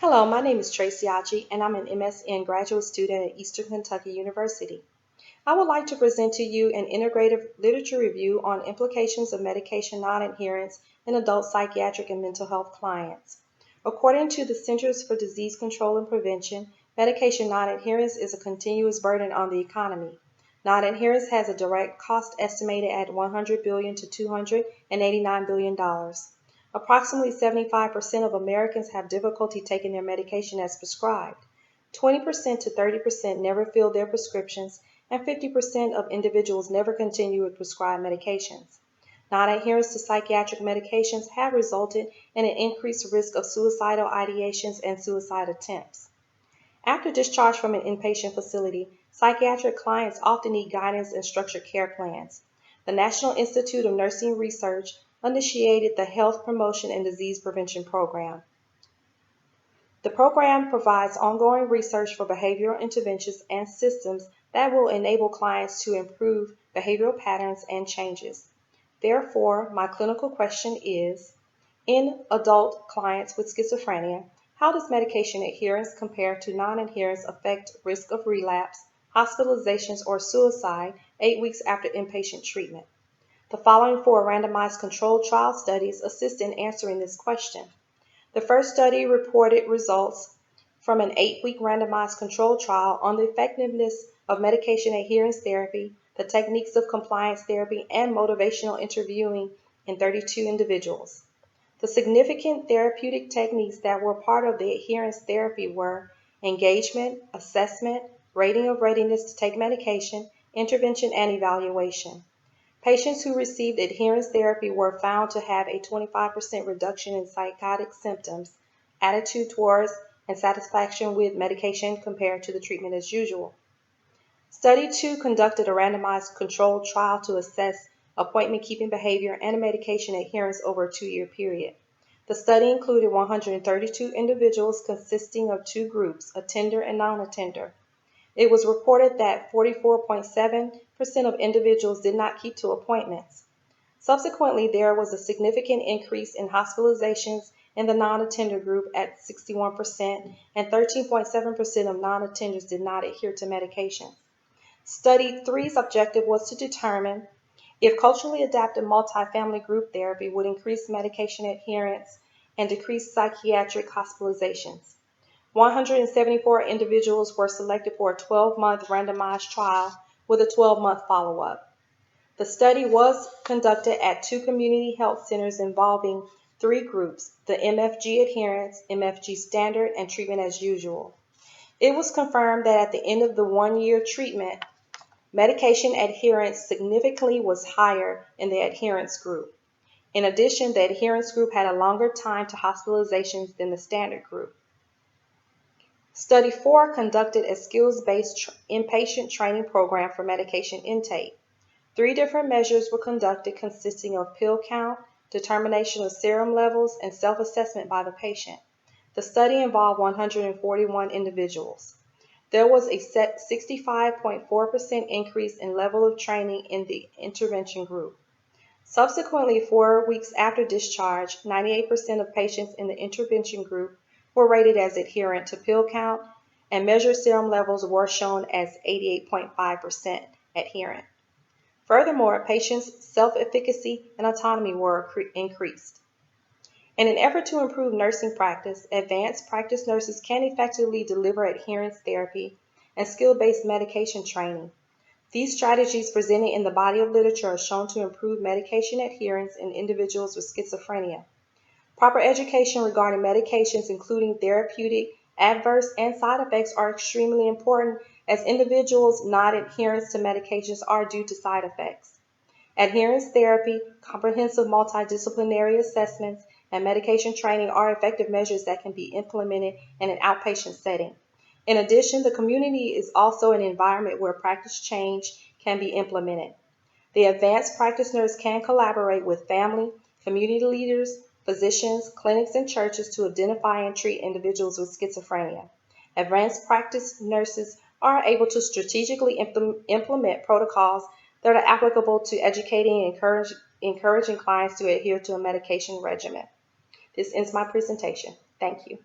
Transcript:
Hello, my name is Tracy Achi, and I'm an MSN graduate student at Eastern Kentucky University. I would like to present to you an integrative literature review on implications of medication non-adherence in adult psychiatric and mental health clients. According to the Centers for Disease Control and Prevention, medication non-adherence is a continuous burden on the economy. Non-adherence has a direct cost estimated at $100 billion to $289 billion. Approximately 75% of Americans have difficulty taking their medication as prescribed. 20% to 30% never fill their prescriptions, and 50% of individuals never continue with prescribed medications. Non-adherence to psychiatric medications have resulted in an increased risk of suicidal ideations and suicide attempts. After discharge from an inpatient facility, psychiatric clients often need guidance and structured care plans. The National Institute of Nursing Research initiated the Health Promotion and Disease Prevention Program. The program provides ongoing research for behavioral interventions and systems that will enable clients to improve behavioral patterns and changes. Therefore, my clinical question is, in adult clients with schizophrenia, how does medication adherence compared to non-adherence affect risk of relapse, hospitalizations, or suicide 8 weeks after inpatient treatment? The following 4 randomized controlled trial studies assist in answering this question. The first study reported results from an 8-week randomized controlled trial on the effectiveness of medication adherence therapy, the techniques of compliance therapy, and motivational interviewing in 32 individuals. The significant therapeutic techniques that were part of the adherence therapy were engagement, assessment, rating of readiness to take medication, intervention, and evaluation. Patients who received adherence therapy were found to have a 25% reduction in psychotic symptoms, attitude towards, and satisfaction with medication compared to the treatment as usual. Study 2 conducted a randomized controlled trial to assess appointment keeping behavior and medication adherence over a 2-year period. The study included 132 individuals consisting of 2 groups, attender and non-attender. It was reported that 44.7% of individuals did not keep to appointments. Subsequently, there was a significant increase in hospitalizations in the non-attender group at 61%, and 13.7% of non-attenders did not adhere to medication. Study 3's objective was to determine if culturally adapted multifamily group therapy would increase medication adherence and decrease psychiatric hospitalizations. 174 individuals were selected for a 12-month randomized trial with a 12-month follow-up. The study was conducted at 2 community health centers involving 3 groups, the MFG adherence, MFG standard, and treatment as usual. It was confirmed that at the end of the 1-year treatment, medication adherence significantly was higher in the adherence group. In addition, the adherence group had a longer time to hospitalizations than the standard group. Study 4 conducted a skills-based inpatient training program for medication intake. 3 different measures were conducted consisting of pill count, determination of serum levels, and self-assessment by the patient. The study involved 141 individuals. There was a 65.4% increase in level of training in the intervention group. Subsequently, 4 weeks after discharge, 98% of patients in the intervention group were rated as adherent to pill count, and measured serum levels were shown as 88.5% adherent. Furthermore, patients' self-efficacy and autonomy were increased. In an effort to improve nursing practice, advanced practice nurses can effectively deliver adherence therapy and skill-based medication training. These strategies presented in the body of literature are shown to improve medication adherence in individuals with schizophrenia. Proper education regarding medications, including therapeutic, adverse, and side effects, are extremely important as individuals' non-adherence to medications are due to side effects. Adherence therapy, comprehensive multidisciplinary assessments, and medication training are effective measures that can be implemented in an outpatient setting. In addition, the community is also an environment where practice change can be implemented. The advanced practice nurse can collaborate with family, community leaders, physicians, clinics, and churches to identify and treat individuals with schizophrenia. Advanced practice nurses are able to strategically implement protocols that are applicable to educating and encouraging clients to adhere to a medication regimen. This ends my presentation. Thank you.